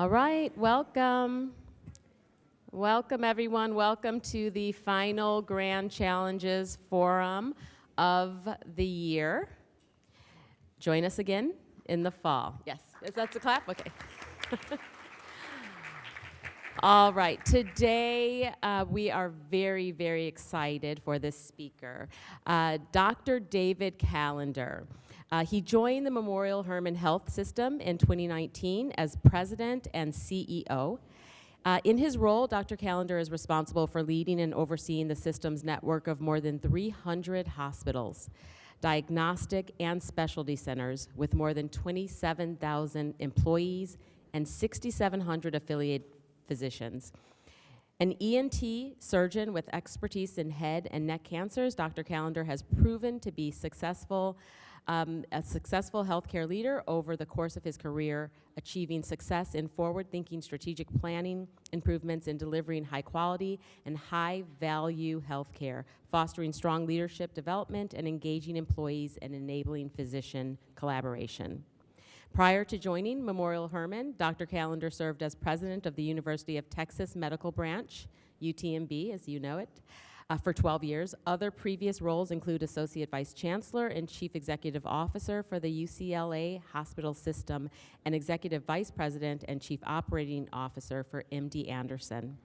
All right, welcome. Welcome, everyone. Welcome to the final Grand Challenges Forum of the year. Join us again in the fall. Yes, that's a clap? Okay. All right, today we are very, very excited for this speaker, Dr. David Callender. He joined the Memorial Hermann Health System in 2019 as president and CEO. In his role, Dr. Callender is responsible for leading and overseeing the system's network of more than 300 hospitals, diagnostic and specialty centers with more than 27,000 employees and 6,700 affiliated physicians. An ENT surgeon with expertise in head and neck cancers, Dr. Callender has proven to be a successful healthcare leader over the course of his career, achieving success in forward-thinking strategic planning, improvements in delivering high-quality and high-value healthcare, fostering strong leadership development, and engaging employees and enabling physician collaboration. Prior to joining Memorial Hermann, Dr. Callender served as president of the University of Texas Medical Branch, UTMB, as you know it, for 12 years. Other previous roles include Associate Vice Chancellor and Chief Executive Officer for the UCLA Hospital System and Executive Vice President and Chief Operating Officer for MD Anderson.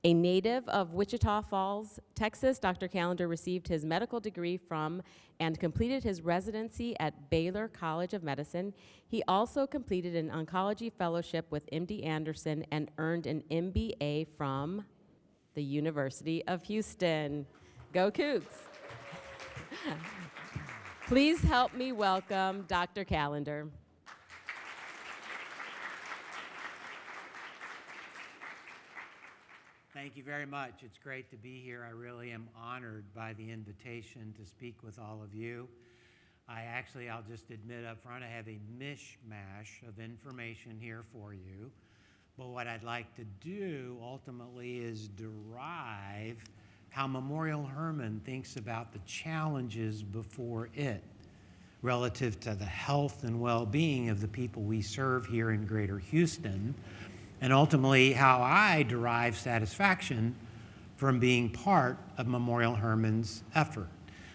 A native of Wichita Falls, Texas, Dr. Callender received his medical degree from and completed his residency at Baylor College of Medicine. He also completed an oncology fellowship with MD Anderson and earned an MBA from the University of Houston. Go Cougs. Please help me welcome Dr. Callender. Thank you very much. It's great to be here. I really am honored by the invitation to speak with all of you. I'll just admit up front, I have a mishmash of information here for you. But what I'd like to do ultimately is derive how Memorial Hermann thinks about the challenges before it relative to the health and well-being of the people we serve here in Greater Houston, and ultimately how I derive satisfaction from being part of Memorial Hermann's effort.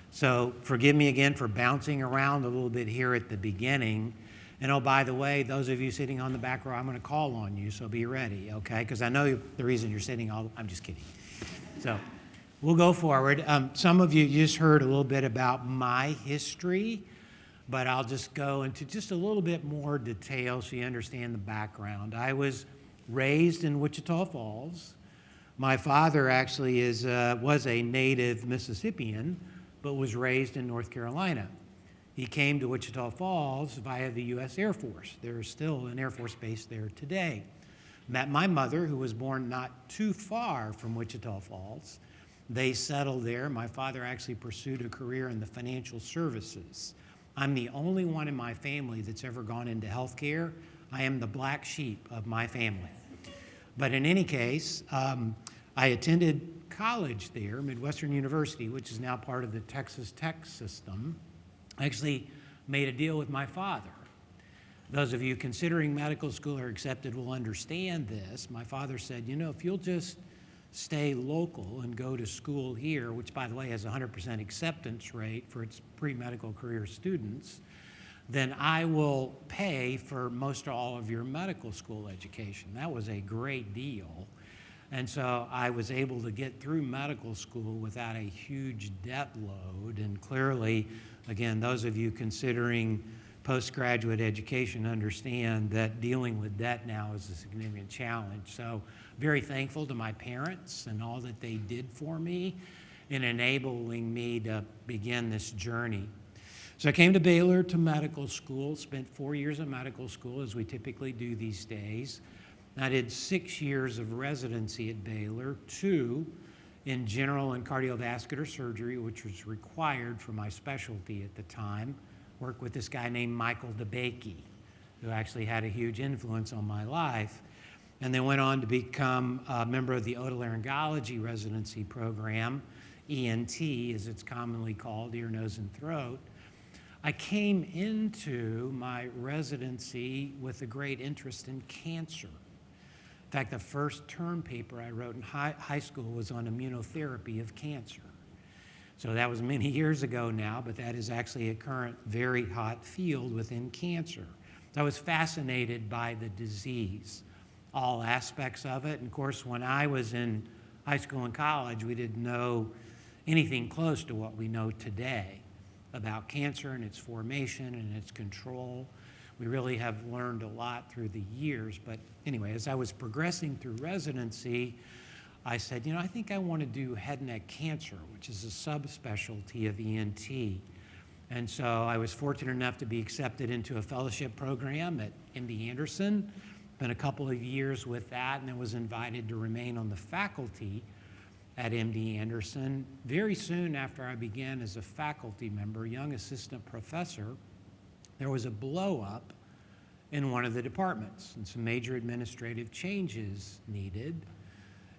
So forgive me again for bouncing around a little bit here at the beginning. And oh, by the way, those of you sitting on the back row, I'm going to call on you, so be ready, okay? Because I know the reason you're sitting I'm just kidding. So we'll go forward. Some of you just heard a little bit about my history, but I'll just go into just a little bit more detail so you understand the background. I was raised in Wichita Falls. My father actually was a native Mississippian, but was raised in North Carolina. He came to Wichita Falls via the U.S. Air Force. There's still an Air Force base there today. Met my mother, who was born not too far from Wichita Falls. They settled there. My father actually pursued a career in the financial services. I'm the only one in my family that's ever gone into healthcare. I am the black sheep of my family. But in any case, I attended college there, Midwestern University, which is now part of the Texas Tech system. I actually made a deal with my father. Those of you considering medical school or accepted will understand this. My father said, you know, if you'll just stay local and go to school here, which by the way has a 100% acceptance rate for its pre-medical career students, then I will pay for most or all of your medical school education. That was a great deal. And so I was able to get through medical school without a huge debt load. And clearly, again, those of you considering postgraduate education understand that dealing with debt now is a significant challenge. So very thankful to my parents and all that they did for me in enabling me to begin this journey. So I came to Baylor to medical school, spent 4 years of medical school, as we typically do these days. I did 6 years of residency at Baylor, 2 in general and cardiovascular surgery, which was required for my specialty at the time. Worked with this guy named Michael DeBakey, who actually had a huge influence on my life, and then went on to become a member of the otolaryngology residency program, ENT as it's commonly called, ear, nose, and throat, I came into my residency with a great interest in cancer. In fact, the first term paper I wrote in high school was on immunotherapy of cancer. So that was many years ago now, but that is actually a current very hot field within cancer. So I was fascinated by the disease, all aspects of it. And of course, when I was in high school and college, we didn't know anything close to what we know today about cancer and its formation and its control. We really have learned a lot through the years. But anyway, as I was progressing through residency, I said, I think I want to do head and neck cancer, which is a subspecialty of ENT. And so I was fortunate enough to be accepted into a fellowship program at MD Anderson. Been a couple of years with that, and then was invited to remain on the faculty at MD Anderson. Very soon after I began as a faculty member, young assistant professor, there was a blow up in one of the departments and some major administrative changes needed.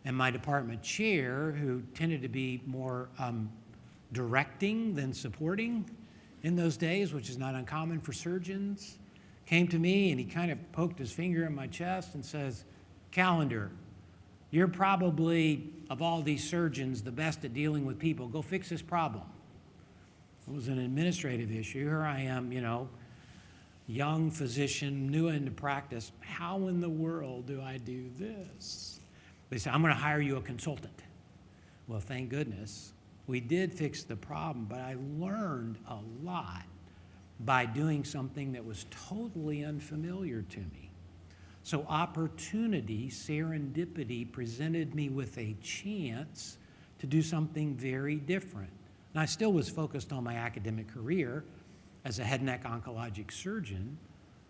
And my department chair, who tended to be more directing than supporting in those days, which is not uncommon for surgeons, came to me and he kind of poked his finger in my chest and says, "Callender, you're probably, of all these surgeons, the best at dealing with people. Go fix this problem." It was an administrative issue. Here I am, young physician, new into practice. How in the world do I do this? They said, "I'm going to hire you a consultant." Well, thank goodness. We did fix the problem, but I learned a lot by doing something that was totally unfamiliar to me. So opportunity, serendipity, presented me with a chance to do something very different. And I still was focused on my academic career as a head and neck oncologic surgeon,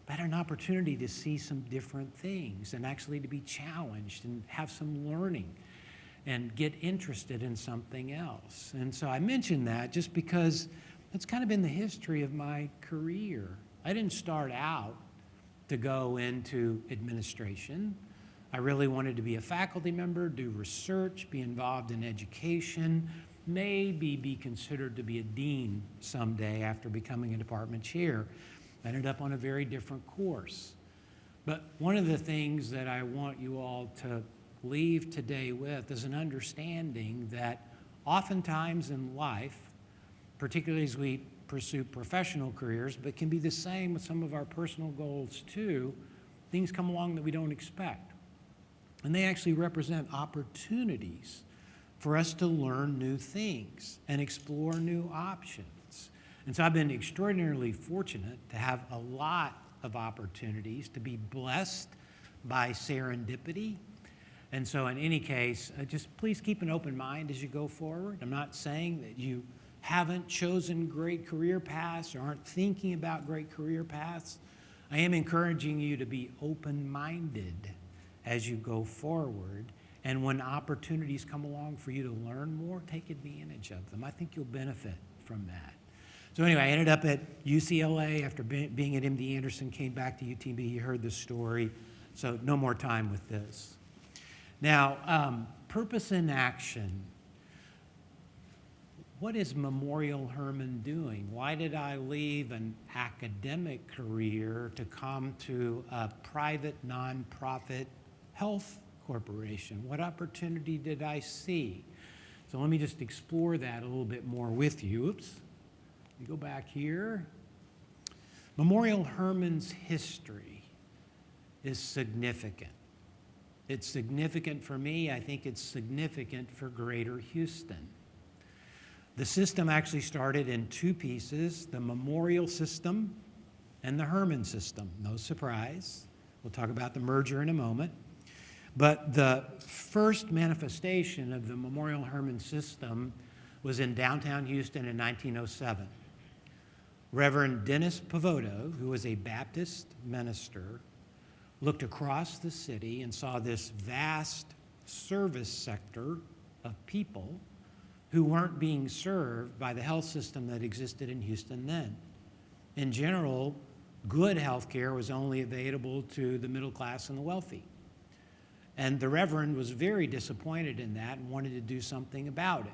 but I had an opportunity to see some different things and actually to be challenged and have some learning and get interested in something else. And so I mention that just because that's kind of been the history of my career. I didn't start out to go into administration. I really wanted to be a faculty member, do research, be involved in education, maybe be considered to be a dean someday after becoming a department chair. I ended up on a very different course. But one of the things that I want you all to leave today with is an understanding that oftentimes in life, particularly as we pursue professional careers, but can be the same with some of our personal goals too, things come along that we don't expect. And they actually represent opportunities for us to learn new things and explore new options. And so I've been extraordinarily fortunate to have a lot of opportunities, to be blessed by serendipity. And so in any case, just please keep an open mind as you go forward. I'm not saying that you haven't chosen great career paths or aren't thinking about great career paths. I am encouraging you to be open-minded as you go forward. And when opportunities come along for you to learn more, take advantage of them. I think you'll benefit from that. So anyway, I ended up at UCLA after being at MD Anderson, came back to UTB. You heard the story, so no more time with this. Now, purpose in action. What is Memorial Hermann doing? Why did I leave an academic career to come to a private nonprofit health corporation? What opportunity did I see? So let me just explore that a little bit more with you. Oops. Let me go back here. Memorial Hermann's history is significant. It's significant for me. I think it's significant for Greater Houston. The system actually started in two pieces, the Memorial System and the Hermann System. No surprise. We'll talk about the merger in a moment. But the first manifestation of the Memorial Hermann System was in downtown Houston in 1907. Reverend Dennis Pavoto, who was a Baptist minister, looked across the city and saw this vast service sector of people who weren't being served by the health system that existed in Houston then. In general, good health care was only available to the middle class and the wealthy. And the Reverend was very disappointed in that and wanted to do something about it.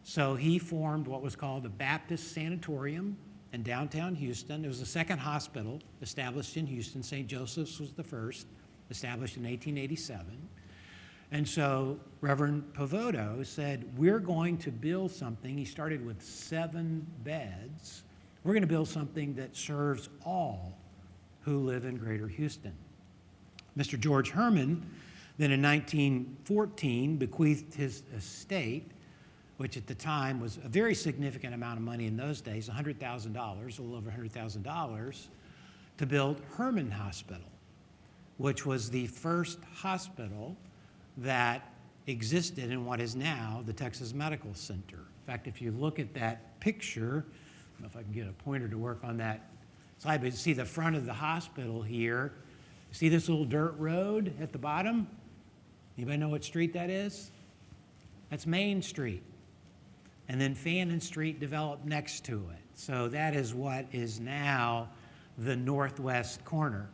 So he formed what was called the Baptist Sanatorium in downtown Houston. It was the second hospital established in Houston. St. Joseph's was the first, established in 1887. And so Reverend Pavoto said, we're going to build something. He started with 7 beds. We're going to build something that serves all who live in Greater Houston. Mr. George Herman then in 1914 bequeathed his estate, which at the time was a very significant amount of money in those days, $100,000, a little over $100,000, to build Herman Hospital, which was the first hospital that existed in what is now the Texas Medical Center. In fact, if you look at that picture, I don't know if I can get a pointer to work on that slide, but you see the front of the hospital here. See this little dirt road at the bottom? Anybody know what street that is? That's Main Street. And then Fannin Street developed next to it. So that is what is now the northwest corner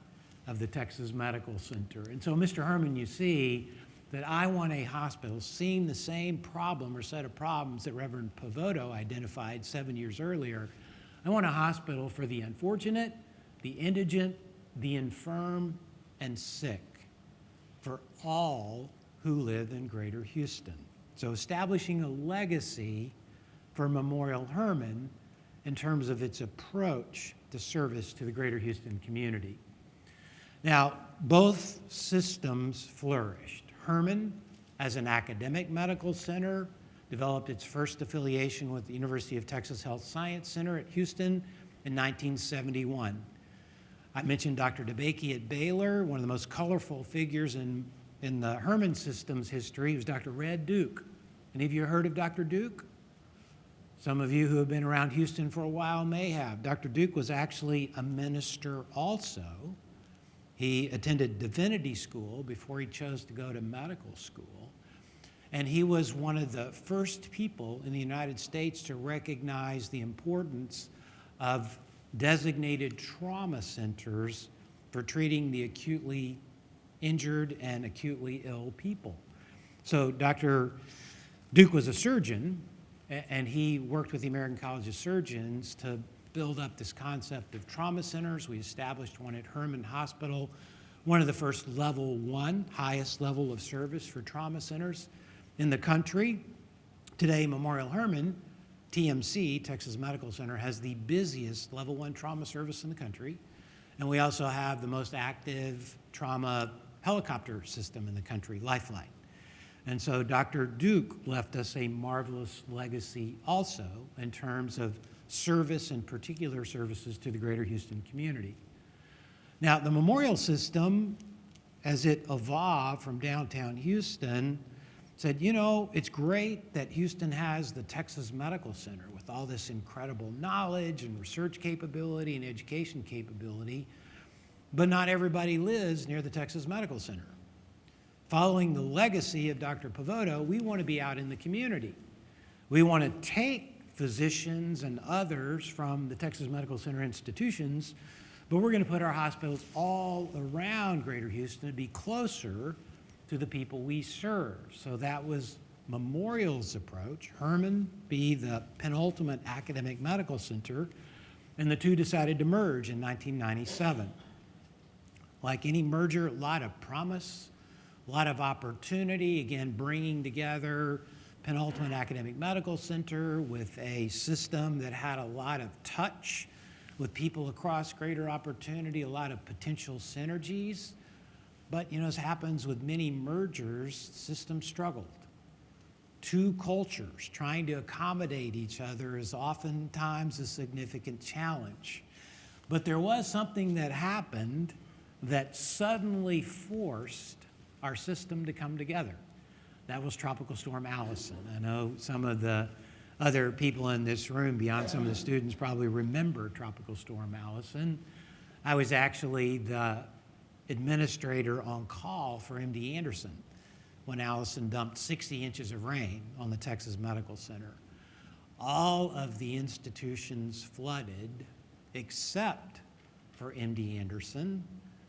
of the Texas Medical Center. And so, Mr. Herman, you see that I want a hospital, seeing the same problem or set of problems that Reverend Pavoto identified 7 years earlier. I want a hospital for the unfortunate, the indigent, the infirm, and sick, for all who live in Greater Houston. So establishing a legacy for Memorial Herman in terms of its approach to service to the Greater Houston community. Now, both systems flourished. Herman, as an academic medical center, developed its first affiliation with the University of Texas Health Science Center at Houston in 1971. I mentioned Dr. DeBakey at Baylor. One of the most colorful figures in the Herman system's history was Dr. Red Duke. Any of you heard of Dr. Duke? Some of you who have been around Houston for a while may have. Dr. Duke was actually a minister also. He attended divinity school before he chose to go to medical school. And he was one of the first people in the United States to recognize the importance of designated trauma centers for treating the acutely injured and acutely ill people. So Dr. Duke was a surgeon, and he worked with the American College of Surgeons to build up this concept of trauma centers. We established one at Herman Hospital, one of the first level 1, highest level of service for trauma centers in the country. Today, Memorial Herman, TMC, Texas Medical Center, has the busiest level 1 trauma service in the country. And we also have the most active trauma helicopter system in the country, Lifeline. And so Dr. Duke left us a marvelous legacy also in terms of service and particular services to the Greater Houston community. Now, the memorial system, as it evolved from downtown Houston, said, you know, it's great that Houston has the Texas Medical Center with all this incredible knowledge and research capability and education capability, but not everybody lives near the Texas Medical Center. Following the legacy of Dr. Pavoto, we want to be out in the community. We want to take physicians and others from the Texas Medical Center institutions, but we're going to put our hospitals all around Greater Houston to be closer to the people we serve. So that was Memorial's approach. Herman be the penultimate academic medical center, and the two decided to merge in 1997. Like any merger, a lot of promise, a lot of opportunity, again, bringing together penultimate academic medical center with a system that had a lot of touch with people across greater opportunity, a lot of potential synergies. But, you know, as happens with many mergers, systems struggled. Two cultures trying to accommodate each other is oftentimes a significant challenge. But there was something that happened that suddenly forced our system to come together. That was Tropical Storm Allison. I know some of the other people in this room, beyond some of the students, probably remember Tropical Storm Allison. I was actually the administrator on call for MD Anderson when Allison dumped 60 inches of rain on the Texas Medical Center. All of the institutions flooded except for MD Anderson.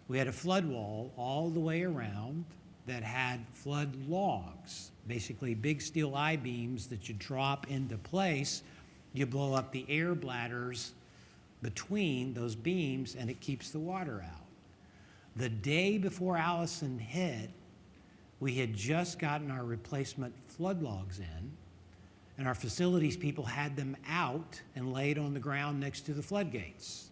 We had a flood wall all the way around that had flood logs, basically big steel I-beams that you drop into place. You blow up the air bladders between those beams, and it keeps the water out. The day before Allison hit, we had just gotten our replacement flood logs in, and our facilities people had them out and laid on the ground next to the floodgates.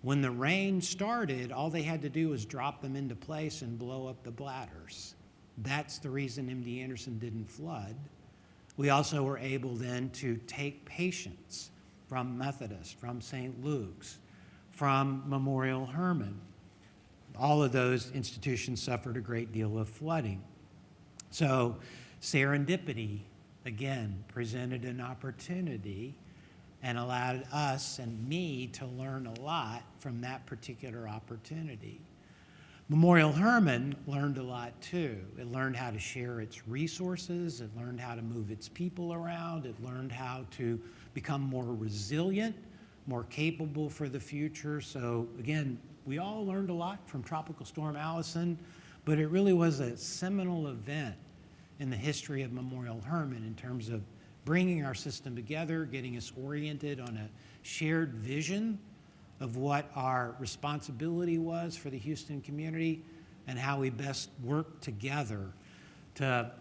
When the rain started, all they had to do was drop them into place and blow up the bladders. That's the reason MD Anderson didn't flood. We also were able then to take patients from Methodist, from St. Luke's, from Memorial Hermann. All of those institutions suffered a great deal of flooding. So serendipity, again, presented an opportunity and allowed us and me to learn a lot from that particular opportunity. Memorial Hermann learned a lot too. It learned how to share its resources. It learned how to move its people around. It learned how to become more resilient, more capable for the future. So again, we all learned a lot from Tropical Storm Allison, but it really was a seminal event in the history of Memorial Hermann in terms of bringing our system together, getting us oriented on a shared vision of what our responsibility was for the Houston community and how we best work together to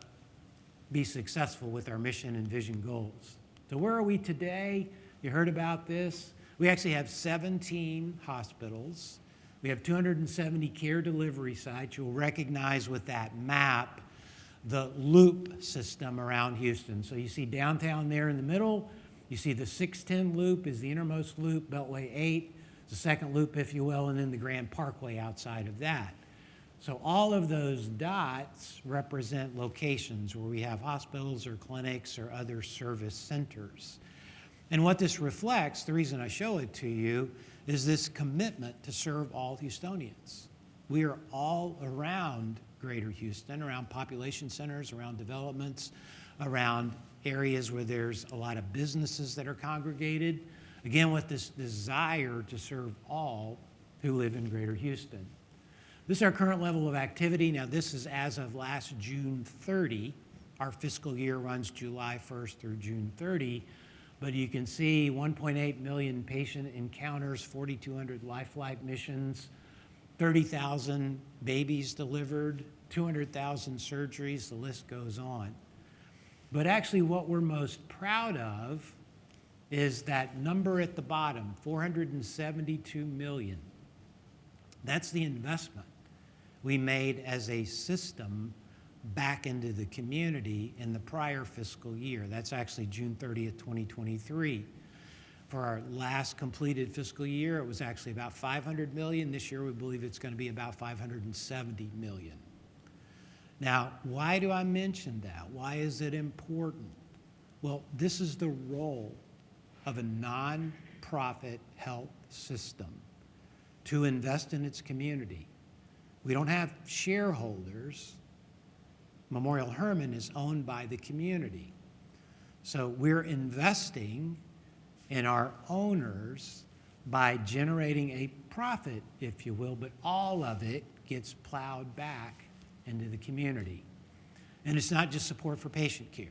be successful with our mission and vision goals. So where are we today? You heard about this. We actually have 17 hospitals. We have 270 care delivery sites. You'll recognize with that map the loop system around Houston. So you see downtown there in the middle. You see the 610 loop is the innermost loop, Beltway 8, the second loop, if you will, and then the Grand Parkway outside of that. So all of those dots represent locations where we have hospitals or clinics or other service centers. And what this reflects, the reason I show it to you, is this commitment to serve all Houstonians. We are all around Greater Houston, around population centers, around developments, around areas where there's a lot of businesses that are congregated, again, with this desire to serve all who live in Greater Houston. This is our current level of activity. Now, this is as of last June 30. Our fiscal year runs July 1st through June 30. But you can see 1.8 million patient encounters, 4,200 life-flight missions, 30,000 babies delivered, 200,000 surgeries, the list goes on. But actually what we're most proud of is that number at the bottom, 472 million. That's the investment we made as a system back into the community in the prior fiscal year. That's actually June 30th, 2023. For our last completed fiscal year, it was actually about 500 million. This year, we believe it's going to be about 570 million. Now, why do I mention that? Why is it important? Well, this is the role of a nonprofit health system to invest in its community. We don't have shareholders. Memorial Hermann is owned by the community. So we're investing in our owners by generating a profit, if you will, but all of it gets plowed back into the community. And it's not just support for patient care.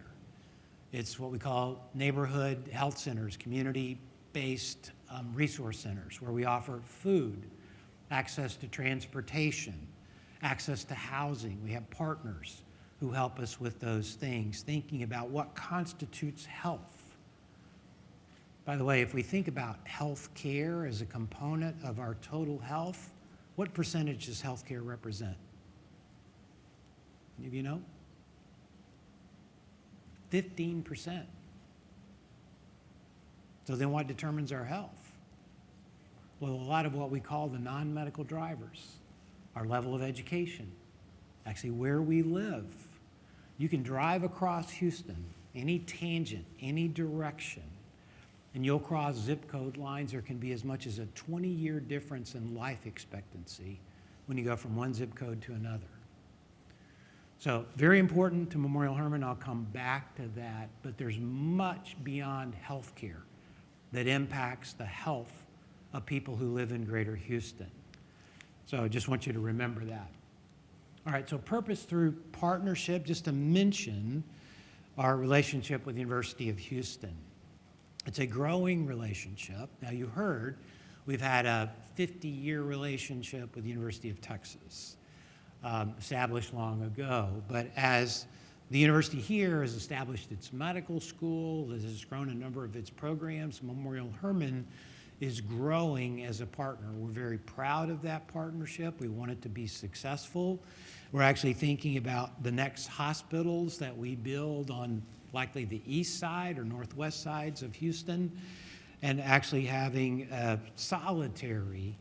It's what we call neighborhood health centers, community-based resource centers, where we offer food, access to transportation, access to housing. We have partners who help us with those things, thinking about what constitutes health. By the way, if we think about health care as a component of our total health, what percentage does health care represent? Any of you know? 15%. So then what determines our health? Well, a lot of what we call the non-medical drivers, our level of education, actually where we live. You can drive across Houston, any tangent, any direction, and you'll cross zip code lines. There can be as much as a 20-year difference in life expectancy when you go from one zip code to another. So very important to Memorial Hermann. I'll come back to that, but there's much beyond healthcare that impacts the health of people who live in Greater Houston. So I just want you to remember that. All right, so purpose through partnership, just to mention our relationship with the University of Houston. It's a growing relationship. Now, you heard we've had a 50-year relationship with the University of Texas, established long ago. But as the university here has established its medical school, it has grown a number of its programs, Memorial Hermann is growing as a partner. We're very proud of that partnership. We want it to be successful. We're actually thinking about the next hospitals that we build on likely the east side or northwest sides of Houston, and actually having a solitary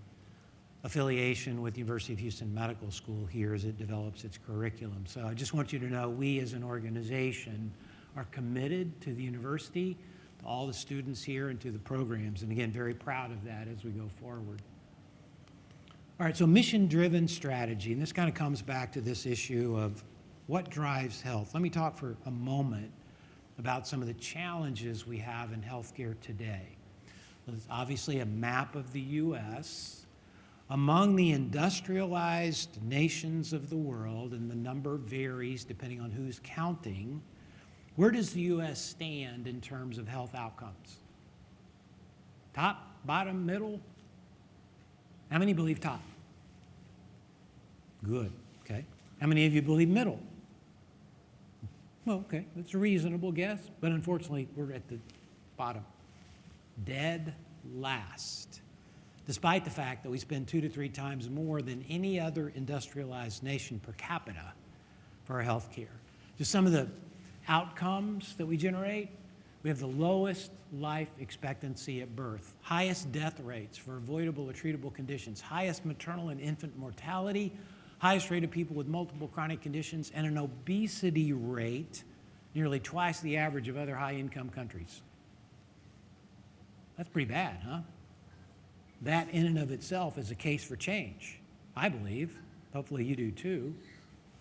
affiliation with the University of Houston Medical School here as it develops its curriculum. So I just want you to know we as an organization are committed to the university, to all the students here, and to the programs. And again, very proud of that as we go forward. All right, so mission-driven strategy, and this kind of comes back to this issue of what drives health. Let me talk for a moment about some of the challenges we have in healthcare today. There's obviously a map of the U.S. Among the industrialized nations of the world, and the number varies depending on who's counting, where does the U.S. stand in terms of health outcomes? Top, bottom, middle? How many believe top? Good, okay. How many of you believe middle? Well, okay, that's a reasonable guess, but unfortunately, we're at the bottom. Dead last, despite the fact that we spend 2 to 3 times more than any other industrialized nation per capita for our health care. Just some of the outcomes that we generate: we have the lowest life expectancy at birth, highest death rates for avoidable or treatable conditions, highest maternal and infant mortality, highest rate of people with multiple chronic conditions, and an obesity rate nearly twice the average of other high-income countries. That's pretty bad, huh? That in and of itself is a case for change, I believe. Hopefully you do too.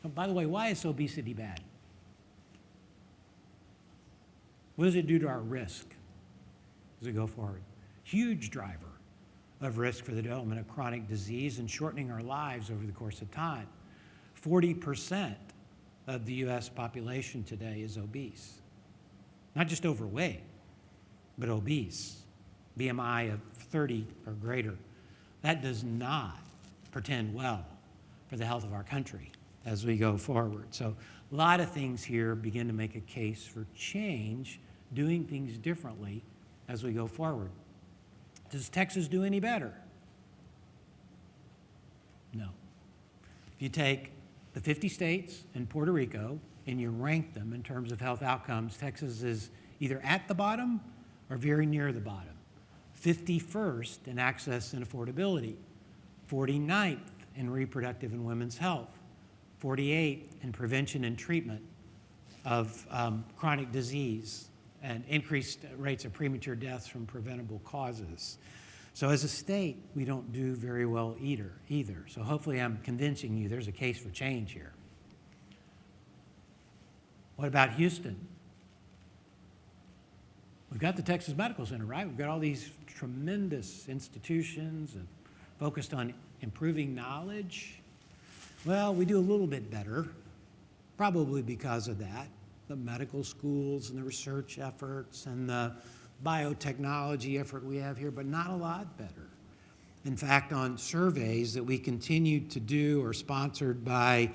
Oh, by the way, why is obesity bad? What does it do to our risk as we go forward? Huge driver of risk for the development of chronic disease and shortening our lives over the course of time. 40% of the U.S. population today is obese. Not just overweight, but obese. BMI of 30 or greater. That does not portend well for the health of our country as we go forward. So a lot of things here begin to make a case for change, doing things differently as we go forward. Does Texas do any better? No. If you take the 50 states and Puerto Rico and you rank them in terms of health outcomes, Texas is either at the bottom or very near the bottom. 51st in access and affordability, 49th in reproductive and women's health, 48th in prevention and treatment of chronic disease, and increased rates of premature deaths from preventable causes. So as a state, we don't do very well either. So hopefully I'm convincing you there's a case for change here. What about Houston? We've got the Texas Medical Center, right? We've got all these tremendous institutions focused on improving knowledge. Well, we do a little bit better, probably because of that. The medical schools and the research efforts and the biotechnology effort we have here, but not a lot better. In fact, on surveys that we continue to do or sponsored by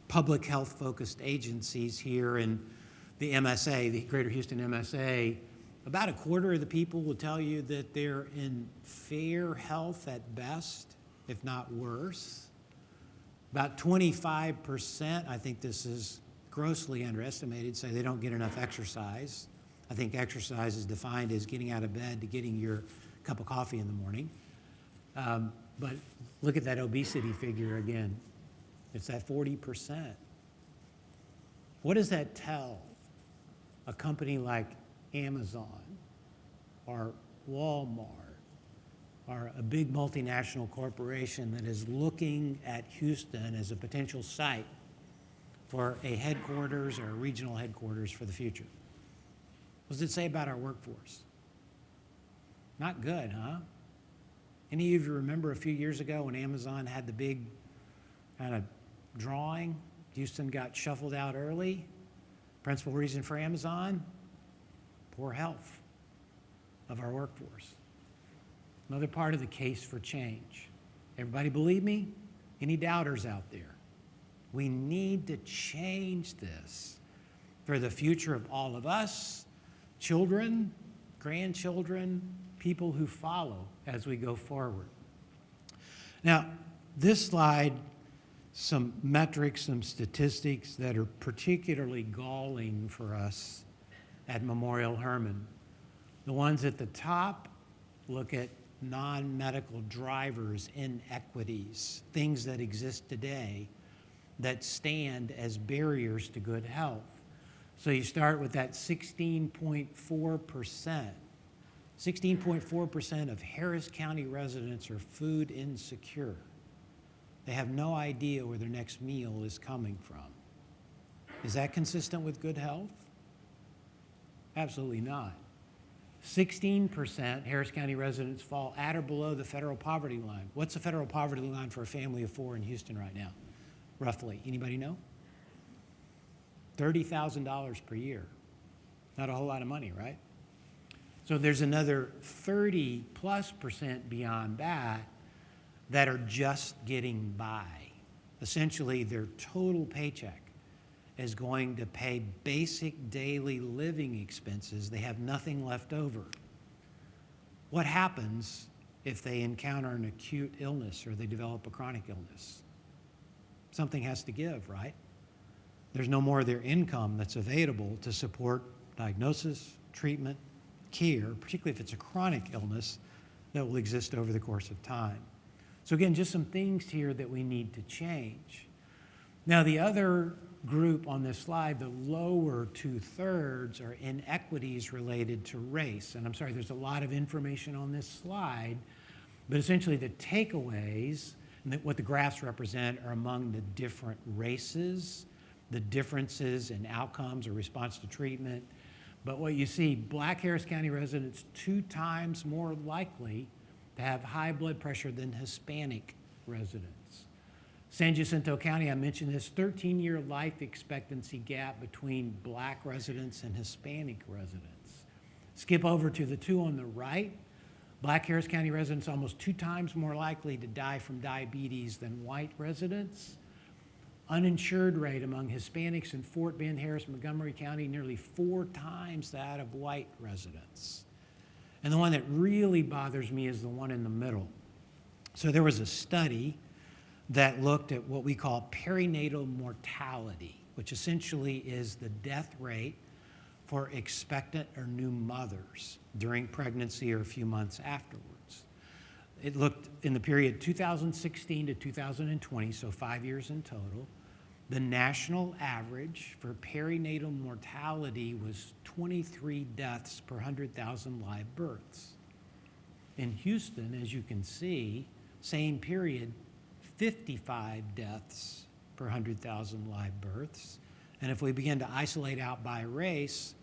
public health-focused agencies here in the MSA, the Greater Houston MSA, about a quarter of the people will tell you that they're in fair health at best, if not worse. About 25%, I think this is grossly underestimated, say they don't get enough exercise. I think exercise is defined as getting out of bed to getting your cup of coffee in the morning. But look at that obesity figure again. It's at 40%. What does that tell a company like Amazon or Walmart or a big multinational corporation that is looking at Houston as a potential site for a headquarters or a regional headquarters for the future? What does it say about our workforce? Not good, huh? Any of you remember a few years ago when Amazon had the big kind of drawing? Houston got shuffled out early. Principal reason for Amazon? Poor health. of our workforce. Another part of the case for change. Everybody believe me? Any doubters out there? We need to change this for the future of all of us, children, grandchildren, people who follow as we go forward. Now, this slide, some metrics, some statistics that are particularly galling for us at Memorial Hermann. The ones at the top look at non-medical drivers, inequities, things that exist today that stand as barriers to good health. So you start with that 16.4%. 16.4% of Harris County residents are food insecure. They have no idea where their next meal is coming from. Is that consistent with good health? Absolutely not. 16% Harris County residents fall at or below the federal poverty line. What's the federal poverty line for a family of 4 in Houston right now, roughly? Anybody know? $30,000 per year. Not a whole lot of money, right? So there's another 30+% beyond that are just getting by. Essentially, their total paycheck is going to pay basic daily living expenses. They have nothing left over. What happens if they encounter an acute illness or they develop a chronic illness? Something has to give, right? There's no more of their income that's available to support diagnosis, treatment, care, particularly if it's a chronic illness that will exist over the course of time. So again, just some things here that we need to change. Now, the other group on this slide, the lower 2/3, are inequities related to race. And I'm sorry, there's a lot of information on this slide, but essentially the takeaways and what the graphs represent are among the different races, the differences in outcomes or response to treatment. But what you see, Black Harris County residents 2 times more likely to have high blood pressure than Hispanic residents. San Jacinto County, I mentioned this 13-year life expectancy gap between Black residents and Hispanic residents. Skip over to the 2 on the right. Black Harris County residents almost 2 times more likely to die from diabetes than white residents. Uninsured rate among Hispanics in Fort Bend, Harris, Montgomery County, nearly 4 times that of white residents. And the one that really bothers me is the one in the middle. So there was a study that looked at what we call perinatal mortality, which essentially is the death rate for expectant or new mothers during pregnancy or a few months afterwards. It looked in the period 2016 to 2020, so 5 years in total. The national average for perinatal mortality was 23 deaths per 100,000 live births. In Houston, as you can see, same period, 55 deaths per 100,000 live births. And if we begin to isolate out by race,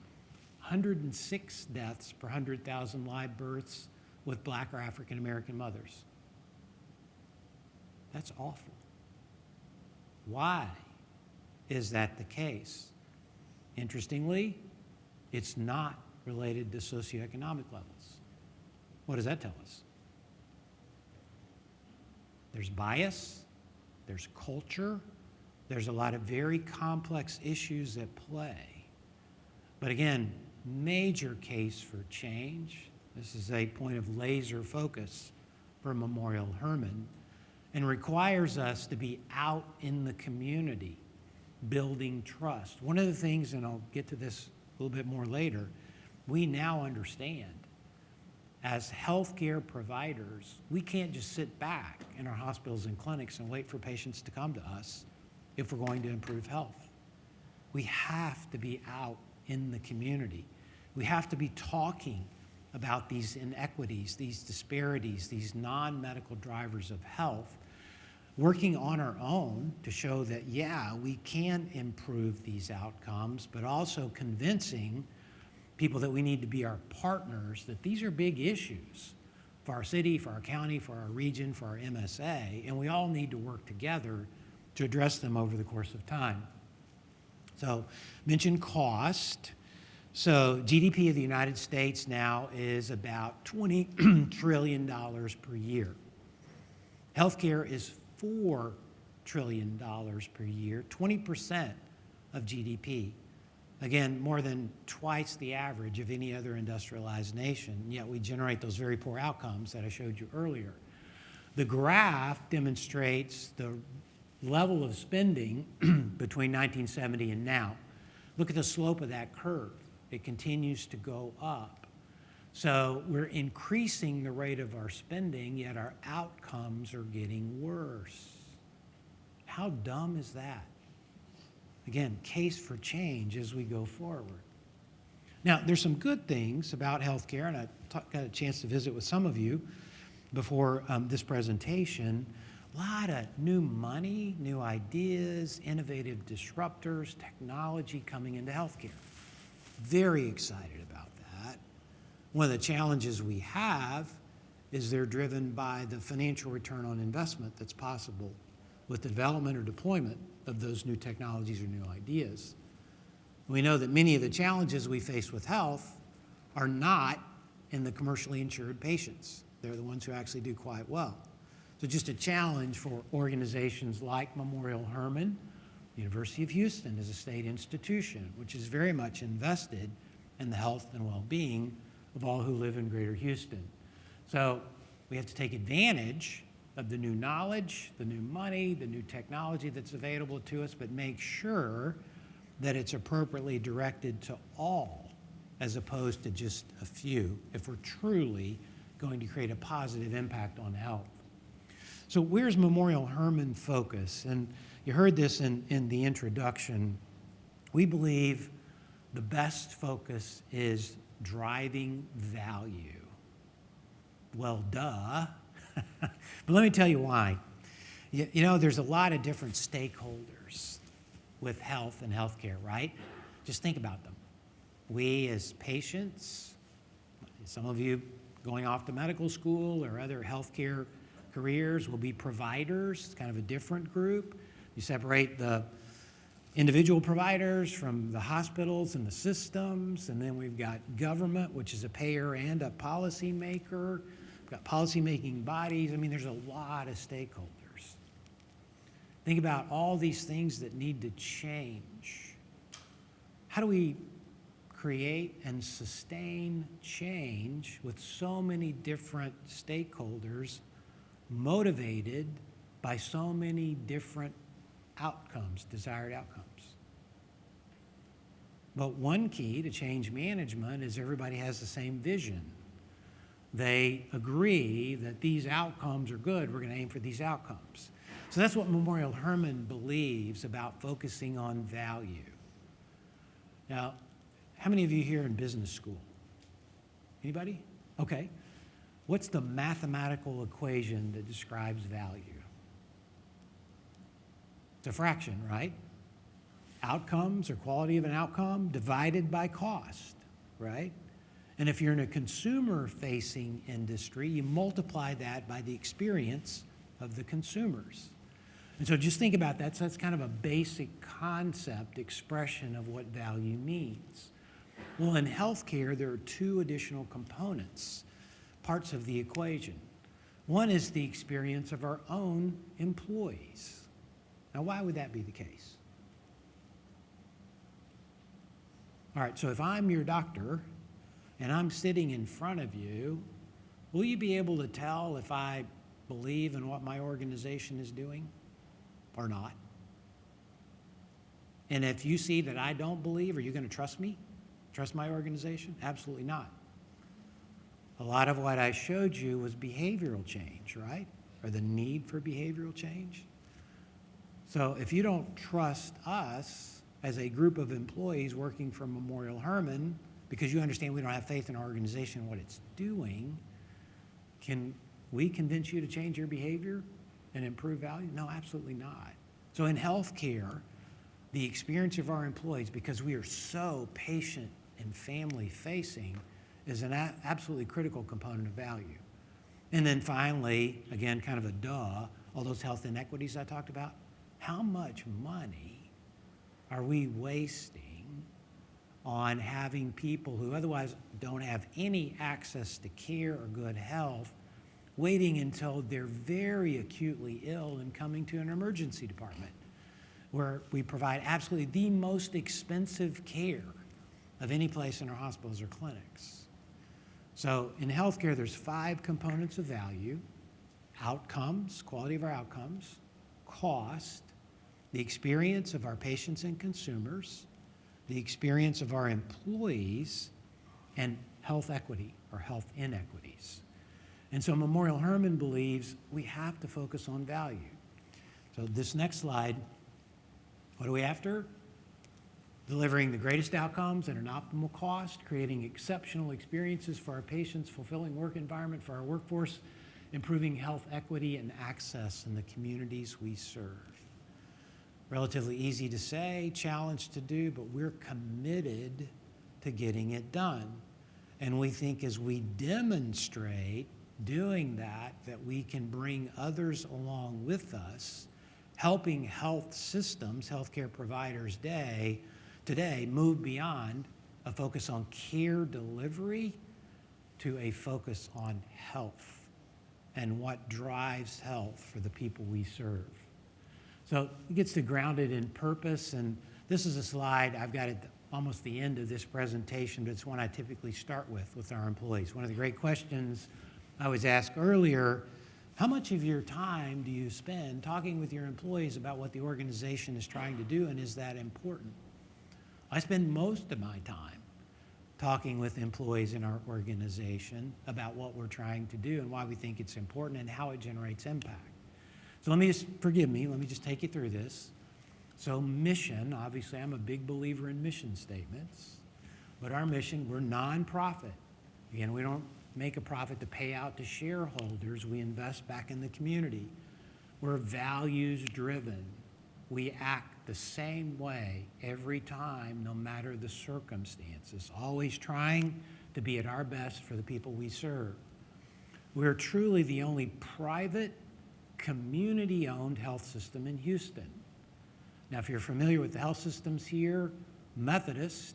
106 deaths per 100,000 live births with Black or African American mothers. That's awful. Why is that the case? Interestingly, it's not related to socioeconomic levels. What does that tell us? There's bias, there's culture, there's a lot of very complex issues at play. But again, major case for change. This is a point of laser focus for Memorial Hermann and requires us to be out in the community, building trust. One of the things, and I'll get to this a little bit more later, we now understand as healthcare providers, we can't just sit back in our hospitals and clinics and wait for patients to come to us if we're going to improve health. We have to be out in the community. We have to be talking about these inequities, these disparities, these non-medical drivers of health, working on our own to show that, yeah, we can improve these outcomes, but also convincing people that we need to be our partners, that these are big issues for our city, for our county, for our region, for our MSA, and we all need to work together to address them over the course of time. So, mention cost. So GDP of the United States now is about $20 trillion per year. Healthcare is $4 trillion per year, 20% of GDP. Again, more than twice the average of any other industrialized nation, yet we generate those very poor outcomes that I showed you earlier. The graph demonstrates the level of spending between 1970 and now. Look at the slope of that curve. It continues to go up. So we're increasing the rate of our spending, yet our outcomes are getting worse. How dumb is that? Again, case for change as we go forward. Now, there's some good things about healthcare, and I got a chance to visit with some of you before this presentation. A lot of new money, new ideas, innovative disruptors, technology coming into healthcare. Very excited about that. One of the challenges we have is they're driven by the financial return on investment that's possible with the development or deployment of those new technologies or new ideas. We know that many of the challenges we face with health are not in the commercially insured patients. They're the ones who actually do quite well. So just a challenge for organizations like Memorial Hermann. University of Houston is a state institution which is very much invested in the health and well-being of all who live in Greater Houston. So we have to take advantage of the new knowledge, the new money, the new technology that's available to us, but make sure that it's appropriately directed to all as opposed to just a few if we're truly going to create a positive impact on health. So where's Memorial Hermann focus? And you heard this in the introduction. We believe the best focus is driving value. Well, duh. But let me tell you why. You know, there's a lot of different stakeholders with health and healthcare, right? Just think about them. We as patients, some of you going off to medical school or other healthcare careers will be providers. It's kind of a different group. You separate the individual providers from the hospitals and the systems, and then we've got government, which is a payer and a policy maker. We've got policy-making bodies. I mean, there's a lot of stakeholders. Think about all these things that need to change. How do we create and sustain change with so many different stakeholders motivated by so many different outcomes, desired outcomes? But one key to change management is everybody has the same vision. They agree that these outcomes are good, we're going to aim for these outcomes. So that's what Memorial Hermann believes about focusing on value. Now, how many of you here in business school? Anybody? Okay. What's the mathematical equation that describes value? It's a fraction, right? Outcomes or quality of an outcome divided by cost, right? And if you're in a consumer-facing industry, you multiply that by the experience of the consumers. And so just think about that. So that's kind of a basic concept expression of what value means. Well, in healthcare, there are two additional components, parts of the equation. One is the experience of our own employees. Now, why would that be the case? All right, so if I'm your doctor and I'm sitting in front of you, will you be able to tell if I believe in what my organization is doing or not? And if you see that I don't believe, are you going to trust me? Trust my organization? Absolutely not. A lot of what I showed you was behavioral change, right? Or the need for behavioral change. So if you don't trust us as a group of employees working for Memorial Hermann, because you understand we don't have faith in our organization and what it's doing, can we convince you to change your behavior and improve value? No, absolutely not. So in healthcare, the experience of our employees, because we are so patient and family-facing, is an absolutely critical component of value. And then finally, again, kind of a duh, all those health inequities I talked about, how much money are we wasting on having people who otherwise don't have any access to care or good health waiting until they're very acutely ill and coming to an emergency department, where we provide absolutely the most expensive care of any place in our hospitals or clinics. So in healthcare, there's 5 components of value: outcomes, quality of our outcomes; cost, the experience of our patients and consumers; the experience of our employees; and health equity or health inequities. And so Memorial Hermann believes we have to focus on value. So this next slide, what are we after? Delivering the greatest outcomes at an optimal cost, creating exceptional experiences for our patients, fulfilling work environment for our workforce, improving health equity and access in the communities we serve. Relatively easy to say, challenge to do, but we're committed to getting it done. And we think as we demonstrate doing that, that we can bring others along with us, helping health systems, healthcare providers today move beyond a focus on care delivery to a focus on health and what drives health for the people we serve. So it gets to grounded in purpose, and this is a slide I've got at almost the end of this presentation, but it's one I typically start with our employees. One of the great questions I was asked earlier, how much of your time do you spend talking with your employees about what the organization is trying to do, and is that important? I spend most of my time talking with employees in our organization about what we're trying to do and why we think it's important and how it generates impact. So let me just take you through this. So mission, obviously I'm a big believer in mission statements, but our mission, we're nonprofit. Again, we don't make a profit to pay out to shareholders. We invest back in the community. We're values driven. We act the same way every time, no matter the circumstances, always trying to be at our best for the people we serve. We're truly the only private, community-owned health system in Houston. Now, if you're familiar with the health systems here, Methodist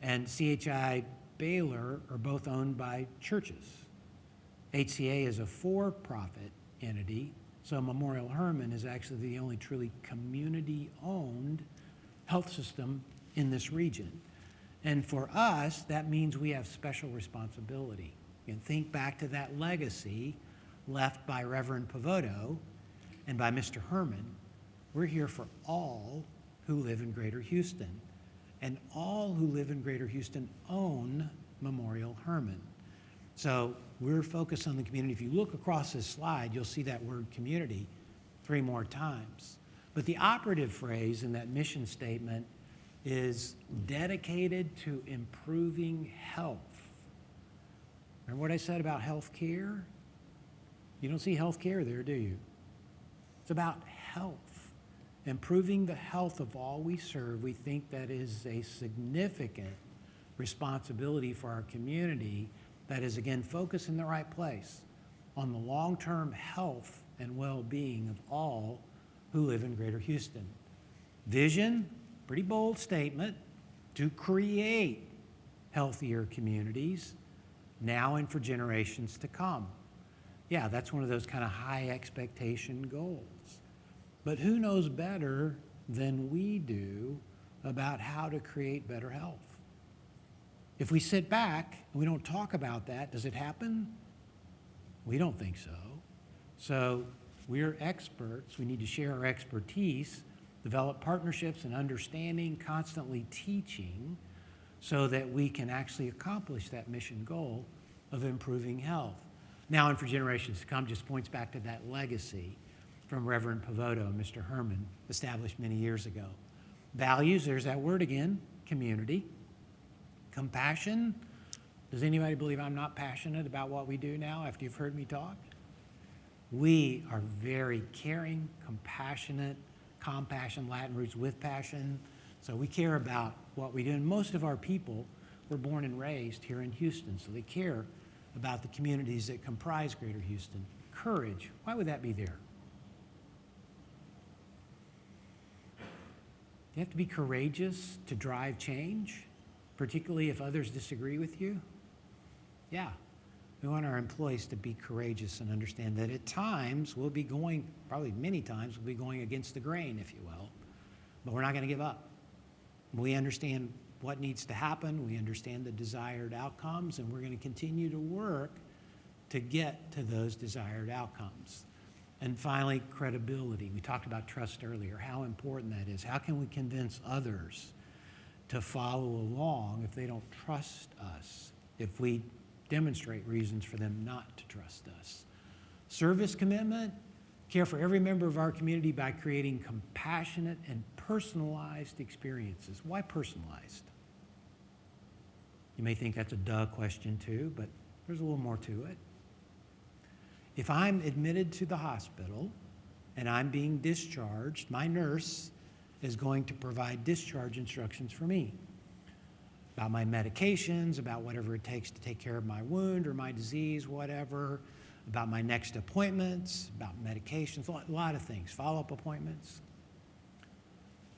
and CHI Baylor are both owned by churches. HCA is a for-profit entity, so Memorial Hermann is actually the only truly community-owned health system in this region. And for us, that means we have special responsibility. You can think back to that legacy left by Reverend Pavoto and by Mr. Hermann. We're here for all who live in Greater Houston. And all who live in Greater Houston own Memorial Hermann. So we're focused on the community. If you look across this slide, you'll see that word community 3 more times. But the operative phrase in that mission statement is dedicated to improving health. Remember what I said about health care? You don't see health care there, do you? It's about health. Improving the health of all we serve. We think that is a significant responsibility for our community that is, again, focused in the right place on the long-term health and well-being of all who live in Greater Houston. Vision, pretty bold statement, to create healthier communities now and for generations to come. Yeah, that's one of those kind of high expectation goals. But who knows better than we do about how to create better health? If we sit back and we don't talk about that, does it happen? We don't think so. So we're experts. We need to share our expertise, develop partnerships and understanding, constantly teaching, so that we can actually accomplish that mission goal of improving health. Now and for generations to come just points back to that legacy from Reverend Pavoto and Mr. Hermann, established many years ago. Values, there's that word again, community. Compassion, does anybody believe I'm not passionate about what we do now after you've heard me talk? We are very caring, compassionate, compassion, Latin roots with passion. So we care about what we do. And most of our people were born and raised here in Houston, so they care about the communities that comprise Greater Houston. Courage, why would that be there? You have to be courageous to drive change. particularly if others disagree with you? Yeah. We want our employees to be courageous and understand that at times we'll be going, probably many times, we'll be going against the grain, if you will, but we're not going to give up. We understand what needs to happen, we understand the desired outcomes, and we're going to continue to work to get to those desired outcomes. And finally, credibility. We talked about trust earlier, how important that is. How can we convince others to follow along if they don't trust us, if we demonstrate reasons for them not to trust us? Service commitment, care for every member of our community by creating compassionate and personalized experiences. Why personalized? You may think that's a duh question too, but there's a little more to it. If I'm admitted to the hospital and I'm being discharged, my nurse is going to provide discharge instructions for me about my medications, about whatever it takes to take care of my wound or my disease, whatever, about my next appointments, about medications, a lot of things, follow-up appointments.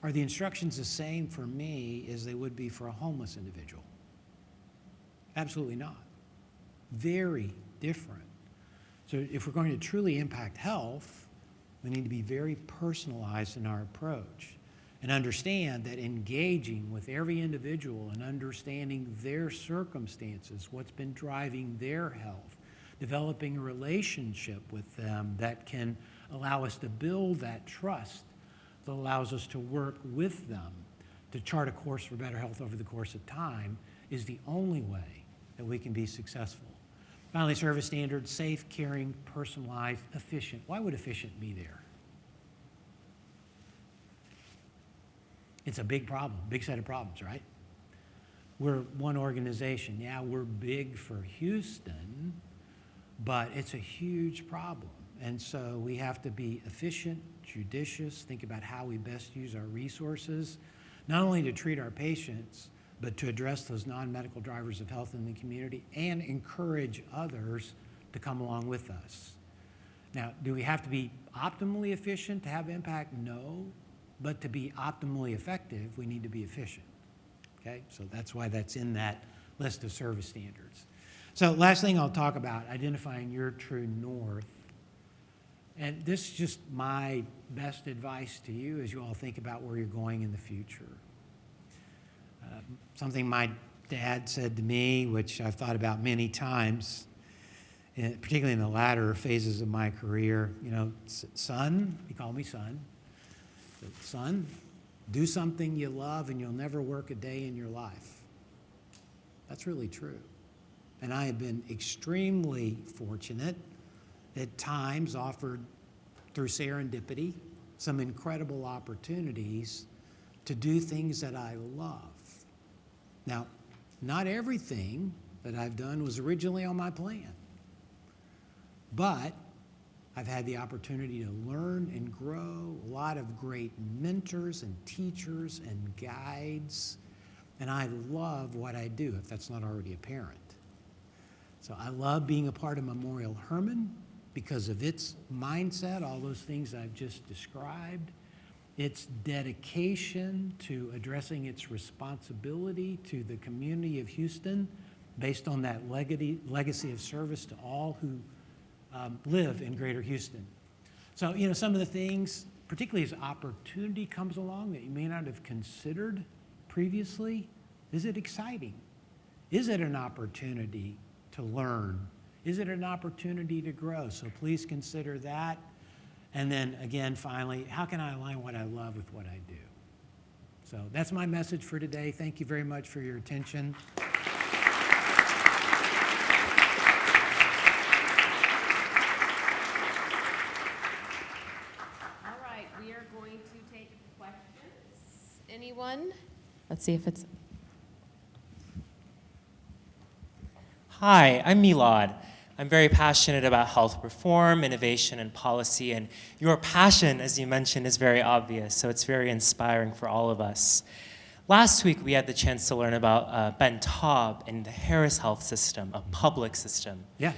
Are the instructions the same for me as they would be for a homeless individual? Absolutely not. Very different. So if we're going to truly impact health, we need to be very personalized in our approach and understand that engaging with every individual and understanding their circumstances, what's been driving their health, developing a relationship with them that can allow us to build that trust that allows us to work with them to chart a course for better health over the course of time is the only way that we can be successful. Finally, service standards, safe, caring, personalized, efficient. Why would efficient be there? It's a big problem, big set of problems, right? We're one organization. Yeah, we're big for Houston, but it's a huge problem. And so we have to be efficient, judicious, think about how we best use our resources, not only to treat our patients, but to address those non-medical drivers of health in the community and encourage others to come along with us. Now, do we have to be optimally efficient to have impact? No, but to be optimally effective, we need to be efficient, okay? So that's why that's in that list of service standards. So last thing I'll talk about, identifying your true north. And this is just my best advice to you as you all think about where you're going in the future. Something my dad said to me, which I've thought about many times, particularly in the latter phases of my career, you know, son, he called me son, said, son, do something you love and you'll never work a day in your life. That's really true. And I have been extremely fortunate at times offered through serendipity some incredible opportunities to do things that I love. Now, not everything that I've done was originally on my plan, but I've had the opportunity to learn and grow, a lot of great mentors and teachers and guides, and I love what I do, if that's not already apparent. So I love being a part of Memorial Hermann because of its mindset, all those things I've just described, its dedication to addressing its responsibility to the community of Houston based on that legacy of service to all who live in Greater Houston. So, you know, some of the things, particularly as opportunity comes along that you may not have considered previously, is it exciting? Is it an opportunity to learn? Is it an opportunity to grow? So please consider that. And then again, finally, how can I align what I love with what I do? So that's my message for today. Thank you very much for your attention. All right, we are going to take questions. Anyone? Let's see if it's... Hi, I'm Milad. I'm very passionate about health reform, innovation, and policy, and your passion, as you mentioned, is very obvious, so it's very inspiring for all of us. Last week, we had the chance to learn about Ben Taub and the Harris Health System, a public system. Yeah.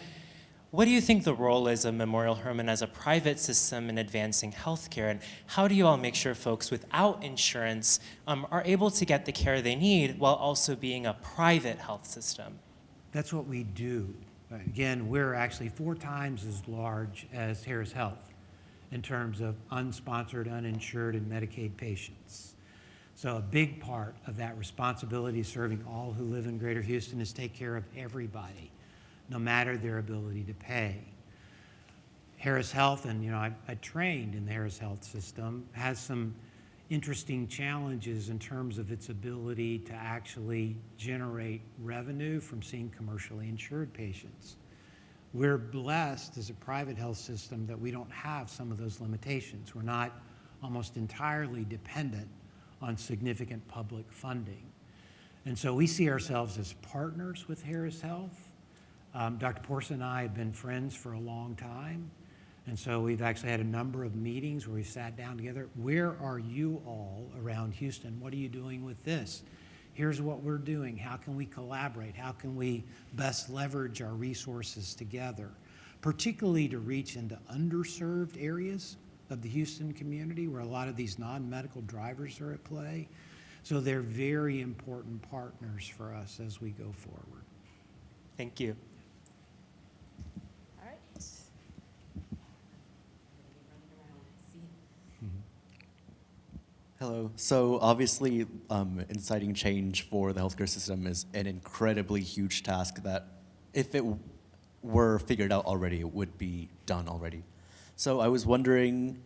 What do you think the role is of Memorial Hermann as a private system in advancing healthcare, and how do you all make sure folks without insurance are able to get the care they need while also being a private health system? That's what we do. Again, we're actually 4 times as large as Harris Health in terms of unsponsored, uninsured, and Medicaid patients. So a big part of that responsibility serving all who live in Greater Houston is take care of everybody, no matter their ability to pay. Harris Health, and I trained in the Harris Health system, has some interesting challenges in terms of its ability to actually generate revenue from seeing commercially insured patients. We're blessed as a private health system that we don't have some of those limitations. We're not almost entirely dependent on significant public funding. And so we see ourselves as partners with Harris Health. Dr. Porson and I have been friends for a long time. And so we've actually had a number of meetings where we've sat down together. Where are you all around Houston? What are you doing with this? Here's what we're doing. How can we collaborate? How can we best leverage our resources together, particularly to reach into underserved areas of the Houston community where a lot of these non-medical drivers are at play. So they're very important partners for us as we go forward. Thank you. All right. Hello. So obviously, inciting change for the healthcare system is an incredibly huge task that, if it were figured out already, it would be done already. So I was wondering,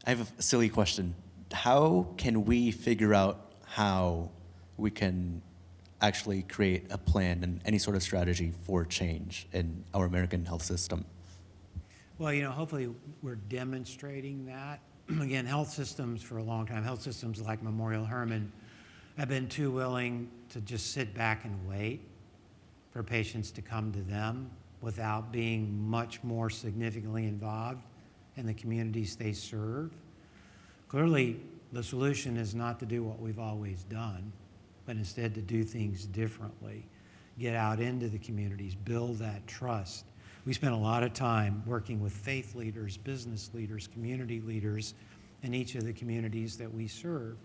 I have a silly question. How can we figure out how we can actually create a plan and any sort of strategy for change in our American health system? Well, hopefully we're demonstrating that. Again, health systems for a long time, health systems like Memorial Hermann have been too willing to just sit back and wait for patients to come to them without being much more significantly involved in the communities they serve. Clearly, the solution is not to do what we've always done, but instead to do things differently, get out into the communities, build that trust. We spent a lot of time working with faith leaders, business leaders, community leaders in each of the communities that we serve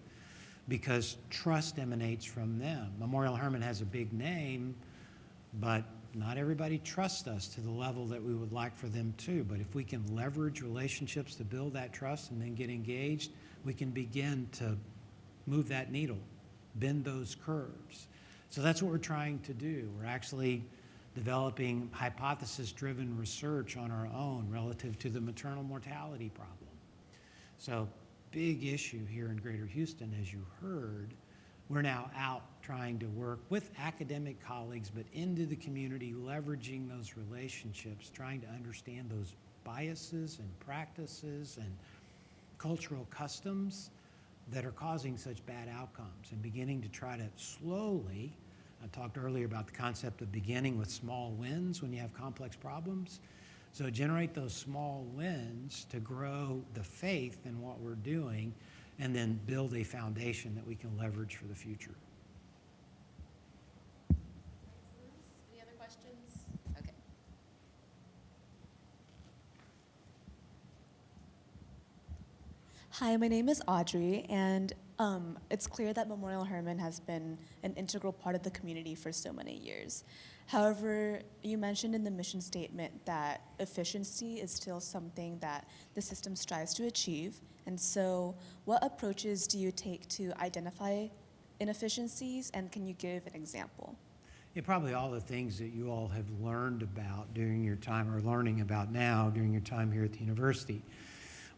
because trust emanates from them. Memorial Hermann has a big name, but not everybody trusts us to the level that we would like for them to. But if we can leverage relationships to build that trust and then get engaged, we can begin to move that needle, bend those curves. So that's what we're trying to do. We're actually developing hypothesis-driven research on our own relative to the maternal mortality problem. So big issue here in Greater Houston, as you heard. We're now out trying to work with academic colleagues, but into the community, leveraging those relationships, trying to understand those biases and practices and cultural customs that are causing such bad outcomes and beginning to try to slowly, I talked earlier about the concept of beginning with small wins when you have complex problems. So generate those small wins to grow the faith in what we're doing and then build a foundation that we can leverage for the future. Any other questions? Okay. Hi, my name is Audrey, and it's clear that Memorial Hermann has been an integral part of the community for so many years. However, you mentioned in the mission statement that efficiency is still something that the system strives to achieve. And so what approaches do you take to identify inefficiencies, and can you give an example? Yeah, probably all the things that you all have learned about during your time or learning about now during your time here at the university.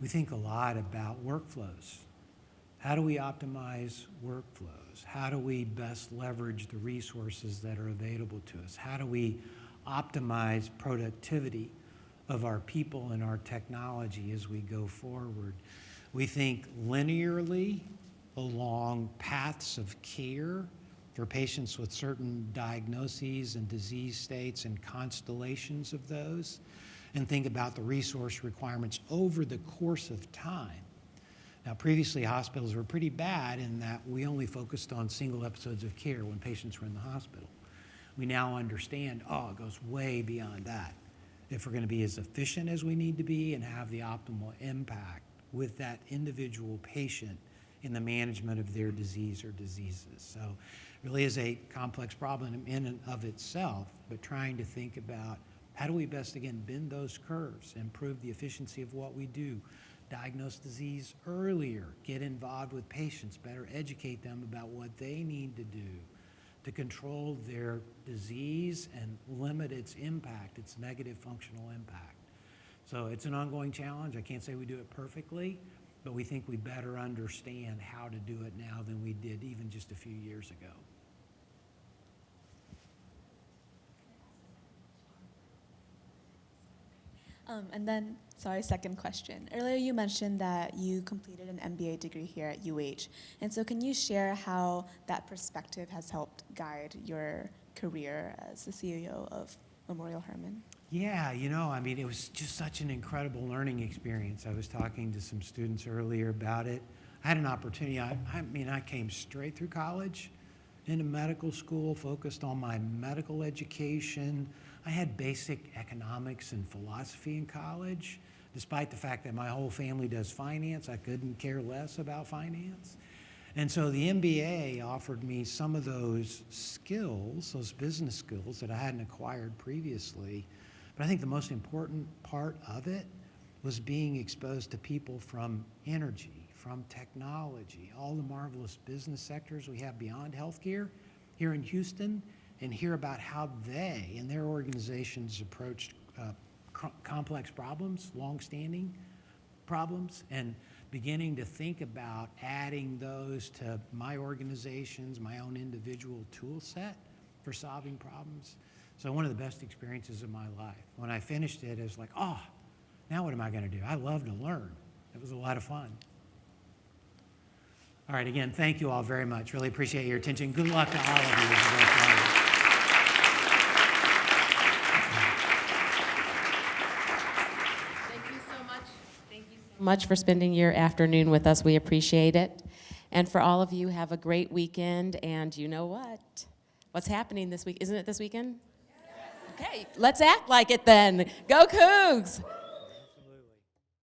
We think a lot about workflows. How do we optimize workflows? How do we best leverage the resources that are available to us? How do we optimize productivity of our people and our technology as we go forward? We think linearly along paths of care for patients with certain diagnoses and disease states and constellations of those, and think about the resource requirements over the course of time. Now, previously, hospitals were pretty bad in that we only focused on single episodes of care when patients were in the hospital. We now understand, it goes way beyond that. if we're going to be as efficient as we need to be and have the optimal impact with that individual patient in the management of their disease or diseases. So it really is a complex problem in and of itself, but trying to think about how do we best, again, bend those curves, improve the efficiency of what we do, diagnose disease earlier, get involved with patients, better educate them about what they need to do to control their disease and limit its impact, its negative functional impact. So it's an ongoing challenge. I can't say we do it perfectly, but we think we better understand how to do it now than we did even just a few years ago. And then, sorry, second question. Earlier you mentioned that you completed an MBA degree here at UH. And so can you share how that perspective has helped guide your career as the CEO of Memorial Hermann? Yeah, you know, I mean, it was just such an incredible learning experience. I was talking to some students earlier about it. I had an opportunity. I came straight through college into medical school, focused on my medical education. I had basic economics and philosophy in college. Despite the fact that my whole family does finance, I couldn't care less about finance. And so the MBA offered me some of those skills, those business skills that I hadn't acquired previously. But I think the most important part of it was being exposed to people from energy, from technology, all the marvelous business sectors we have beyond healthcare here in Houston, and hear about how they and their organizations approached complex problems, long-standing problems, and beginning to think about adding those to my organizations, my own individual tool set for solving problems. So one of the best experiences of my life. When I finished it, it was like, oh, now what am I going to do? I love to learn. It was a lot of fun. All right, again, thank you all very much. Really appreciate your attention. Good luck to all of you. Much for spending your afternoon with us. We appreciate it. And for all of you, have a great weekend. And you know what? What's happening this week? Isn't it this weekend? Okay, let's act like it then. Go Cougs!